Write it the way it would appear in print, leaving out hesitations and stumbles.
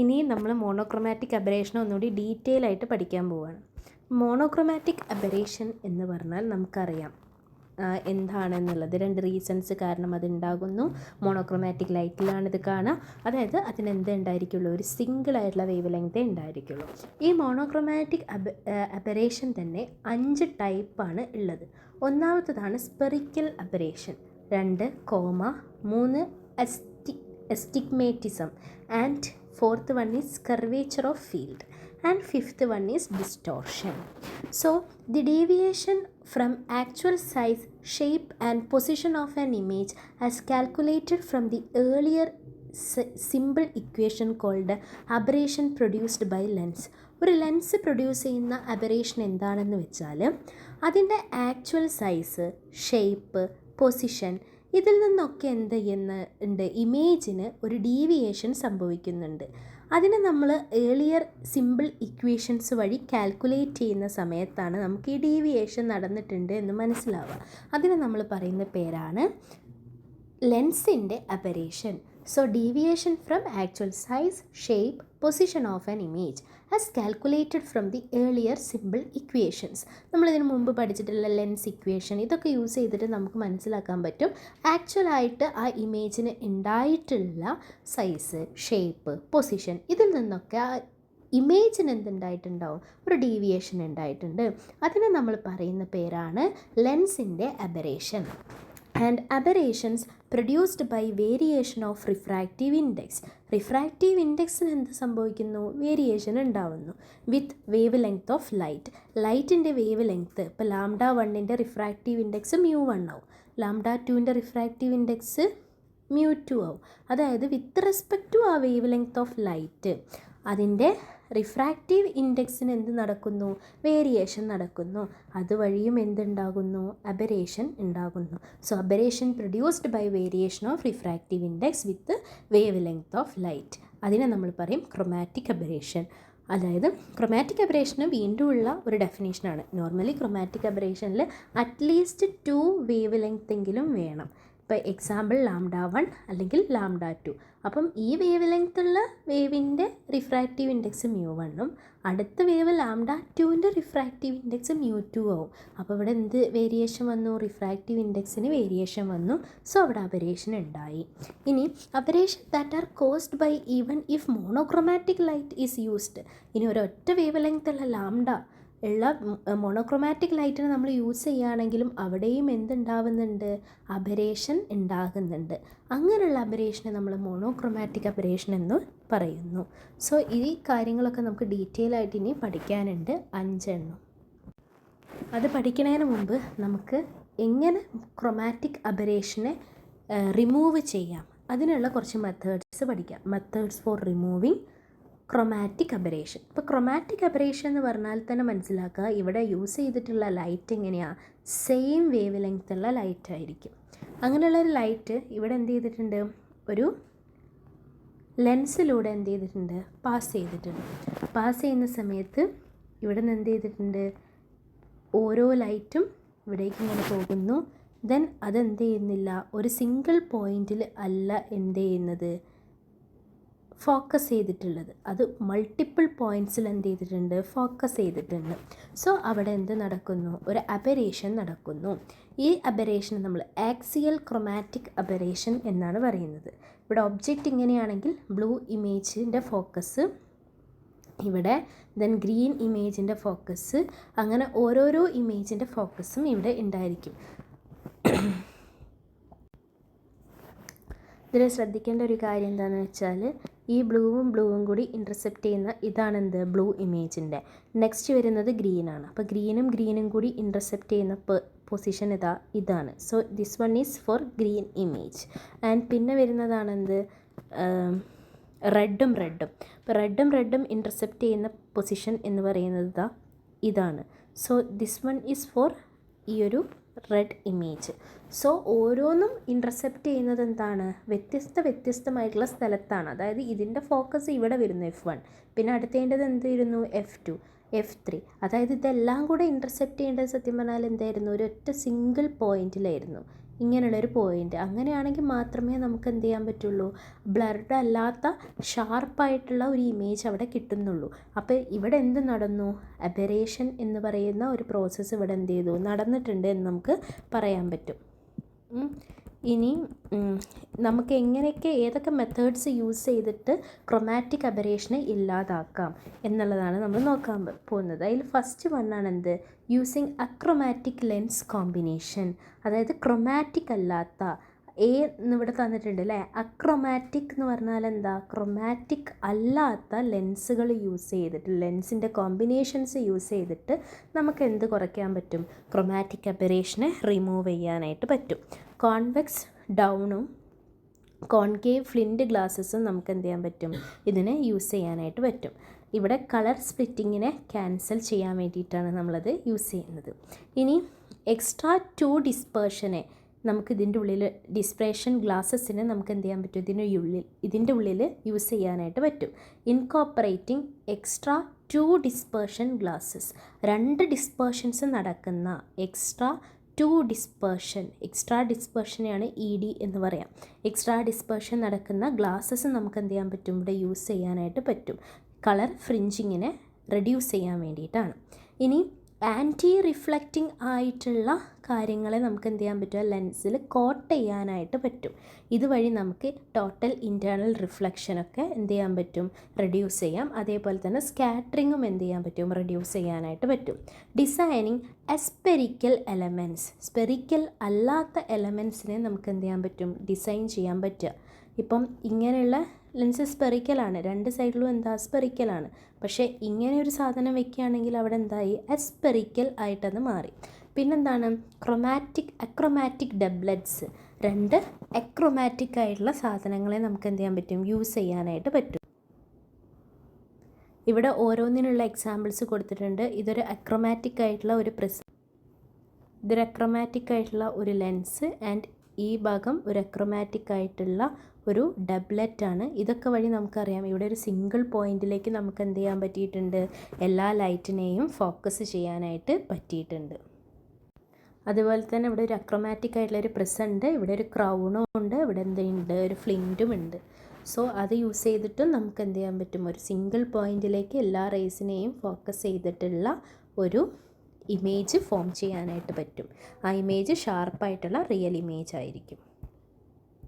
ഇനി നമ്മൾ monochromatic aberration ഒന്നുകൂടി ഡീറ്റെയിൽ ആയിട്ട് പഠിക്കാൻ പോവുകയാണ്. മോണോക്രോമാറ്റിക് അബറേഷൻ എന്ന് പറഞ്ഞാൽ നമുക്കറിയാം എന്താണെന്നുള്ളത്. 2 റീസൺസ് കാരണം അതുണ്ടാകുന്നു. മോണോക്രോമാറ്റിക് ലൈറ്റിലാണ് ഇത് കാണുക, അതായത് അതിനെന്ത് ഉണ്ടായിരിക്കുള്ളൂ, ഒരു സിംഗിൾ ആയിട്ടുള്ള വേവ് ലെങ്തേ ഉണ്ടായിരിക്കുള്ളൂ. ഈ മോണോക്രോമാറ്റിക് അബറേഷൻ തന്നെ 5 ടൈപ്പാണ് ഉള്ളത്. ഒന്നാമത്തതാണ് spherical aberration, 2 coma, 3 astigmatism, and 4th one is curvature of field, and 5th one is distortion. So the deviation from actual size, shape and position of an image as calculated from the earlier simple equation called aberration produced by lens. ഒരു lens produce ചെയ്യുന്ന aberration എന്താണെന്ന് വെച്ചാൽ അതിൻ്റെ actual size, shape, position, ഇതിൽ നിന്നൊക്കെ എന്ത് ചെയ്യുന്നുണ്ട്, ഇമേജിന് ഒരു ഡീവിയേഷൻ സംഭവിക്കുന്നുണ്ട്. അതിനെ നമ്മൾ ഏർലിയർ സിമ്പിൾ ഇക്വേഷൻസ് വഴി കാൽക്കുലേറ്റ് ചെയ്യുന്ന സമയത്താണ് നമുക്ക് ഈ ഡീവിയേഷൻ നടന്നിട്ടുണ്ട് എന്ന് മനസ്സിലാവുക. അതിനെ നമ്മൾ പറയുന്ന പേരാണ് ലെൻസിൻ്റെ aberration. So deviation from actual size, shape, position of an image as calculated from the earlier simple equations. നമ്മളിതിന് മുമ്പ് പഠിച്ചിട്ടുള്ള ലെൻസ് ഇക്വേഷൻ ഇതൊക്കെ യൂസ് ചെയ്തിട്ട് നമുക്ക് മനസ്സിലാക്കാൻ പറ്റും ആക്ച്വലായിട്ട് ആ ഇമേജിന് ഉണ്ടായിട്ടുള്ള സൈസ്, ഷേപ്പ്, പൊസിഷൻ, ഇതിൽ നിന്നൊക്കെ ആ ഇമേജിന് എന്തുണ്ടായിട്ടുണ്ടാവും, ഒരു ഡീവിയേഷൻ ഉണ്ടായിട്ടുണ്ട്. അതിനെ നമ്മൾ പറയുന്ന പേരാണ് ലെൻസിൻ്റെ aberration. And aberrations produced by variation of refractive index. Refractive ഇൻഡെക്സിന് എന്ത് സംഭവിക്കുന്നു, വേരിയേഷൻ ഉണ്ടാവുന്നു with wavelength of light. ലൈറ്റിൻ്റെ വേവ് ലെങ്ത്ത് ഇപ്പോൾ λ1ൻ്റെ റിഫ്രാക്റ്റീവ് ഇൻഡെക്സ് μ1 ആവും, λ2ൻ്റെ റിഫ്രാക്റ്റീവ് ഇൻഡെക്സ് μ2 ആവും. അതായത് വിത്ത് റെസ്പെക്ട് ടു ആ വേവ് ലെങ്ത് ഓഫ് ലൈറ്റ് അതിൻ്റെ റിഫ്രാക്റ്റീവ് ഇൻഡെക്സിന് എന്ത് നടക്കുന്നു, വേരിയേഷൻ നടക്കുന്നു. അതുവഴിയും എന്തുണ്ടാകുന്നു, അബറേഷൻ ഉണ്ടാകുന്നു. So aberration produced by variation of refractive index with wavelength of light, അതിനെ നമ്മൾ പറയും ക്രൊമാറ്റിക് അബറേഷൻ. അതായത് ക്രൊമാറ്റിക് അബറേഷന് വീണ്ടും ഉള്ള ഒരു ഡെഫിനേഷനാണ്. നോർമലി ക്രൊമാറ്റിക് അബറേഷനിൽ അറ്റ്ലീസ്റ്റ് 2 വേവ് ലെങ്ത് എങ്കിലും വേണം. ഇപ്പോൾ എക്സാമ്പിൾ λ1 അല്ലെങ്കിൽ λ2. അപ്പം ഈ വേവ് ലെങ്ത്തുള്ള വേവിൻ്റെ റിഫ്രാക്റ്റീവ് ഇൻഡെക്സ് μ1ഉം അടുത്ത വേവ് λ2ൻ്റെ റിഫ്രാക്റ്റീവ് ഇൻഡെക്സ് μ2 ആവും. അപ്പോൾ ഇവിടെ എന്ത് വേരിയേഷൻ വന്നു, റിഫ്രാക്റ്റീവ് ഇൻഡെക്സിന് വേരിയേഷൻ വന്നു. സോ അവിടെ അബറേഷൻ ഉണ്ടായി. ഇനി aberration that are caused by even if monochromatic light is used. ഇനി ഒരൊറ്റ വേവ് ലെങ്ത്തുള്ള ലാംഡ ഉള്ള മോണോക്രോമാറ്റിക് ലൈറ്റിന് നമ്മൾ യൂസ് ചെയ്യുകയാണെങ്കിലും അവിടെയും എന്തുണ്ടാവുന്നുണ്ട്, അബറേഷൻ ഉണ്ടാകുന്നുണ്ട്. അങ്ങനെയുള്ള അബറേഷനെ നമ്മൾ മോണോക്രോമാറ്റിക് അബറേഷൻ എന്ന് പറയുന്നു. സോ ഈ കാര്യങ്ങളൊക്കെ നമുക്ക് ഡീറ്റെയിൽ ആയിട്ട് ഇനി പഠിക്കാനുണ്ട്, 5 എണ്ണം. അത് പഠിക്കുന്നതിന് മുമ്പ് നമുക്ക് എങ്ങനെ ക്രൊമാറ്റിക് അബറേഷനെ റിമൂവ് ചെയ്യാം അതിനുള്ള കുറച്ച് മെത്തേഡ്സ് പഠിക്കാം. Methods four removing chromatic aberration. ഇപ്പോൾ ക്രൊമാറ്റിക് അബറേഷൻ എന്ന് പറഞ്ഞാൽ തന്നെ മനസ്സിലാക്കുക, ഇവിടെ യൂസ് ചെയ്തിട്ടുള്ള ലൈറ്റ് എങ്ങനെയാണ്, സെയിം വേവ് ലെങ്ത്തുള്ള ലൈറ്റ് ആയിരിക്കും. അങ്ങനെയുള്ളൊരു ലൈറ്റ് ഇവിടെ എന്ത് ചെയ്തിട്ടുണ്ട്, ഒരു ലെൻസിലൂടെ എന്ത് ചെയ്തിട്ടുണ്ട്, പാസ് ചെയ്തിട്ടുണ്ട്. പാസ് ചെയ്യുന്ന സമയത്ത് ഇവിടെ നിന്ന് എന്ത് ചെയ്തിട്ടുണ്ട്, ഓരോ ലൈറ്റും ഇവിടേക്ക് ഇങ്ങനെ പോകുന്നു. ദെൻ അതെന്ത് ചെയ്യുന്നില്ല, ഒരു സിംഗിൾ പോയിൻറ്റിൽ അല്ല എന്ത് ചെയ്യുന്നത്, ഫോക്കസ് ചെയ്തിട്ടുള്ളത്. അത് മൾട്ടിപ്പിൾ പോയിൻറ്റ്സിൽ എന്ത് ചെയ്തിട്ടുണ്ട്, ഫോക്കസ് ചെയ്തിട്ടുണ്ട്. സോ അവിടെ എന്ത് നടക്കുന്നു, ഒരു അബറേഷൻ നടക്കുന്നു. ഈ അബറേഷൻ നമ്മൾ ആക്സിയൽ ക്രൊമാറ്റിക് അബറേഷൻ എന്നാണ് പറയുന്നത്. ഇവിടെ ഒബ്ജക്റ്റ് ഇങ്ങനെയാണെങ്കിൽ ബ്ലൂ ഇമേജിൻ്റെ ഫോക്കസ് ഇവിടെ, ദെൻ ഗ്രീൻ ഇമേജിൻ്റെ ഫോക്കസ്, അങ്ങനെ ഓരോരോ ഇമേജിൻ്റെ ഫോക്കസും ഇവിടെ ഉണ്ടായിരിക്കും. ഇതിൽ ശ്രദ്ധിക്കേണ്ട ഒരു കാര്യം എന്താണെന്ന് വെച്ചാൽ ഈ ബ്ലൂവും കൂടി ഇൻ്റർസെപ്റ്റ് ചെയ്യുന്ന ഇതാണെന്ത്, ബ്ലൂ ഇമേജിൻ്റെ. നെക്സ്റ്റ് വരുന്നത് ഗ്രീനാണ്. അപ്പോൾ ഗ്രീനും കൂടി ഇൻ്റർസെപ്റ്റ് ചെയ്യുന്ന പൊസിഷൻ ഇതാണ്. So this one is for green image. And പിന്നെ വരുന്നതാണെന്ത്, റെഡും. അപ്പോൾ റെഡും ഇൻ്റർസെപ്റ്റ് ചെയ്യുന്ന പൊസിഷൻ എന്ന് പറയുന്നത് ഇതാണ്. So this one is for ഈ ഒരു റെഡ് ഇമേജ്. സോ ഓരോന്നും ഇൻ്റർസെപ്റ്റ് ചെയ്യുന്നത് എന്താണ്, വ്യത്യസ്തമായിട്ടുള്ള സ്ഥലത്താണ്. അതായത് ഇതിൻ്റെ ഫോക്കസ് ഇവിടെ വരുന്നു F1, പിന്നെ അടുത്തേണ്ടത് എന്ത് വരുന്നു F2, F3. അതായത് ഇതെല്ലാം കൂടെ ഇൻ്റർസെപ്റ്റ് ചെയ്യേണ്ടത് സത്യം പറഞ്ഞാൽ എന്തായിരുന്നു, ഒരൊറ്റ സിംഗിൾ പോയിൻറ്റിലായിരുന്നു. ഇങ്ങനെയുള്ളൊരു പോയിൻ്റ്. അങ്ങനെയാണെങ്കിൽ മാത്രമേ നമുക്ക് എന്ത് ചെയ്യാൻ പറ്റുള്ളൂ, ബ്ലർഡ് അല്ലാത്ത ഷാർപ്പായിട്ടുള്ള ഒരു ഇമേജ് അവിടെ കിട്ടുന്നുള്ളൂ. അപ്പോൾ ഇവിടെ എന്ത് നടന്നു, അബറേഷൻ എന്ന് പറയുന്ന ഒരു പ്രോസസ്സ് ഇവിടെ എന്ത് ചെയ്തു, നടന്നിട്ടുണ്ട് എന്ന് നമുക്ക് പറയാൻ പറ്റും. ഇനി നമുക്ക് എങ്ങനെയൊക്കെ ഏതൊക്കെ മെത്തേഡ്സ് യൂസ് ചെയ്തിട്ട് ക്രൊമാറ്റിക് അബറേഷനെ ഇല്ലാതാക്കാം എന്നുള്ളതാണ് നമ്മൾ നോക്കാൻ പോകുന്നത്. അതിൽ ഫസ്റ്റ് വണ്ണാണ് എന്ത്, യൂസിങ് അക്രൊമാറ്റിക് ലെൻസ് കോമ്പിനേഷൻ. അതായത് ക്രൊമാറ്റിക് അല്ലാത്ത എന്നിവിടെ തന്നിട്ടുണ്ട് അല്ലേ. അക്രൊമാറ്റിക് എന്ന് പറഞ്ഞാൽ എന്താ, ക്രൊമാറ്റിക് അല്ലാത്ത ലെൻസുകൾ യൂസ് ചെയ്തിട്ട്, ലെൻസിൻ്റെ കോമ്പിനേഷൻസ് യൂസ് ചെയ്തിട്ട് നമുക്ക് എന്ത് കുറയ്ക്കാൻ പറ്റും, ക്രൊമാറ്റിക് അബറേഷനെ റിമൂവ് ചെയ്യാനായിട്ട് പറ്റും. കോൺവെക്സ് ഡൗണും കോൺകേവ് ഫ്ലിൻറ്റ് ഗ്ലാസ്സസും നമുക്ക് എന്ത് ചെയ്യാൻ പറ്റും, ഇതിനെ യൂസ് ചെയ്യാനായിട്ട് പറ്റും. ഇവിടെ കളർ സ്പ്ലിറ്റിങ്ങിനെ ക്യാൻസൽ ചെയ്യാൻ വേണ്ടിയിട്ടാണ് നമ്മളത് യൂസ് ചെയ്യുന്നത്. ഇനി എക്സ്ട്രാ 2 ഡിസ്പേർഷനെ നമുക്ക് ഇതിൻ്റെ ഉള്ളിൽ, ഡിസ്പേർഷൻ ഗ്ലാസ്സസിനെ നമുക്ക് എന്ത് ചെയ്യാൻ പറ്റും, ഇതിൻ്റെ ഉള്ളിൽ യൂസ് ചെയ്യാനായിട്ട് പറ്റും. ഇൻകോപ്പറേറ്റിംഗ് എക്സ്ട്രാ 2 ഡിസ്പേർഷൻ ഗ്ലാസ്സസ്, 2 ഡിസ്പേർഷൻസ് നടക്കുന്ന എക്സ്ട്രാ ഡിസ്പേർഷനെയാണ് ED എന്ന് പറയാം. എക്സ്ട്രാ ഡിസ്പേർഷൻ നടക്കുന്ന ഗ്ലാസ്സസ് നമുക്ക് എന്ത് ചെയ്യാൻ പറ്റും, ഇവിടെ യൂസ് ചെയ്യാനായിട്ട് പറ്റും. കളർ ഫ്രിഞ്ചിങ്ങിനെ റെഡ്യൂസ് ചെയ്യാൻ വേണ്ടിയിട്ടാണ്. ഇനി ആൻറ്റി റിഫ്ലക്റ്റിംഗ് ആയിട്ടുള്ള കാര്യങ്ങളെ നമുക്ക് എന്ത് ചെയ്യാൻ പറ്റും, ലെൻസിൽ കോട്ട് ചെയ്യാനായിട്ട് പറ്റും. ഇതുവഴി നമുക്ക് ടോട്ടൽ ഇൻറ്റേർണൽ റിഫ്ലക്ഷനൊക്കെ എന്ത് ചെയ്യാൻ പറ്റും, റെഡ്യൂസ് ചെയ്യാം. അതേപോലെ തന്നെ സ്കാറ്ററിങ്ങും എന്ത് ചെയ്യാൻ പറ്റും, റെഡ്യൂസ് ചെയ്യാനായിട്ട് പറ്റും. ഡിസൈനിങ് എസ്പെറിക്കൽ എലമെൻറ്റ്സ്, സ്പെറിക്കൽ അല്ലാത്ത എലമെൻറ്റ്സിനെ നമുക്ക് എന്ത് ചെയ്യാൻ പറ്റും, ഡിസൈൻ ചെയ്യാൻ പറ്റുക. ഇപ്പം ഇങ്ങനെയുള്ള ലെൻസ് സ്പെറിക്കലാണ്, 2 സൈഡിലും എന്താ സ്പെറിക്കലാണ്. പക്ഷേ ഇങ്ങനെ ഒരു സാധനം വെക്കുകയാണെങ്കിൽ അവിടെ എന്തായി, എസ്പെറിക്കൽ ആയിട്ടത് മാറി. പിന്നെന്താണ്, അക്രൊമാറ്റിക് ഡബ്ലറ്റ്സ്, 2 അക്രൊമാറ്റിക് ആയിട്ടുള്ള സാധനങ്ങളെ നമുക്ക് എന്ത് ചെയ്യാൻ പറ്റും, യൂസ് ചെയ്യാനായിട്ട് പറ്റും. ഇവിടെ ഓരോന്നിനുള്ള എക്സാമ്പിൾസ് കൊടുത്തിട്ടുണ്ട്. ഇതൊരു അക്രൊമാറ്റിക് ആയിട്ടുള്ള ഒരു ലെൻസ് ആൻഡ് ഈ ഭാഗം ഒരു അക്രൊമാറ്റിക് ആയിട്ടുള്ള ഒരു ഡബ്ലറ്റാണ്. ഇതൊക്കെ വഴി നമുക്കറിയാം ഇവിടെ ഒരു സിംഗിൾ പോയിന്റിലേക്ക് നമുക്ക് എന്ത് ചെയ്യാൻ പറ്റിയിട്ടുണ്ട്, എല്ലാ ലൈറ്റിനെയും ഫോക്കസ് ചെയ്യാനായിട്ട് പറ്റിയിട്ടുണ്ട്. അതുപോലെ തന്നെ ഇവിടെ ഒരു അക്രൊമാറ്റിക് ആയിട്ടുള്ള ഒരു പ്രിസമുണ്ട്, ഇവിടെ ഒരു ക്രൗണും ഉണ്ട്, ഇവിടെ എന്തുണ്ട്, ഒരു ഫ്ലിൻറ്റും ഉണ്ട്. സോ അത് യൂസ് ചെയ്തിട്ടും നമുക്ക് എന്ത് ചെയ്യാൻ പറ്റും, ഒരു സിംഗിൾ പോയിന്റിലേക്ക് എല്ലാ റേസിനെയും ഫോക്കസ് ചെയ്തിട്ടുള്ള ഒരു ഇമേജ് ഫോം ചെയ്യാനായിട്ട് പറ്റും. ആ ഇമേജ് ഷാർപ്പായിട്ടുള്ള റിയൽ ഇമേജ് ആയിരിക്കും.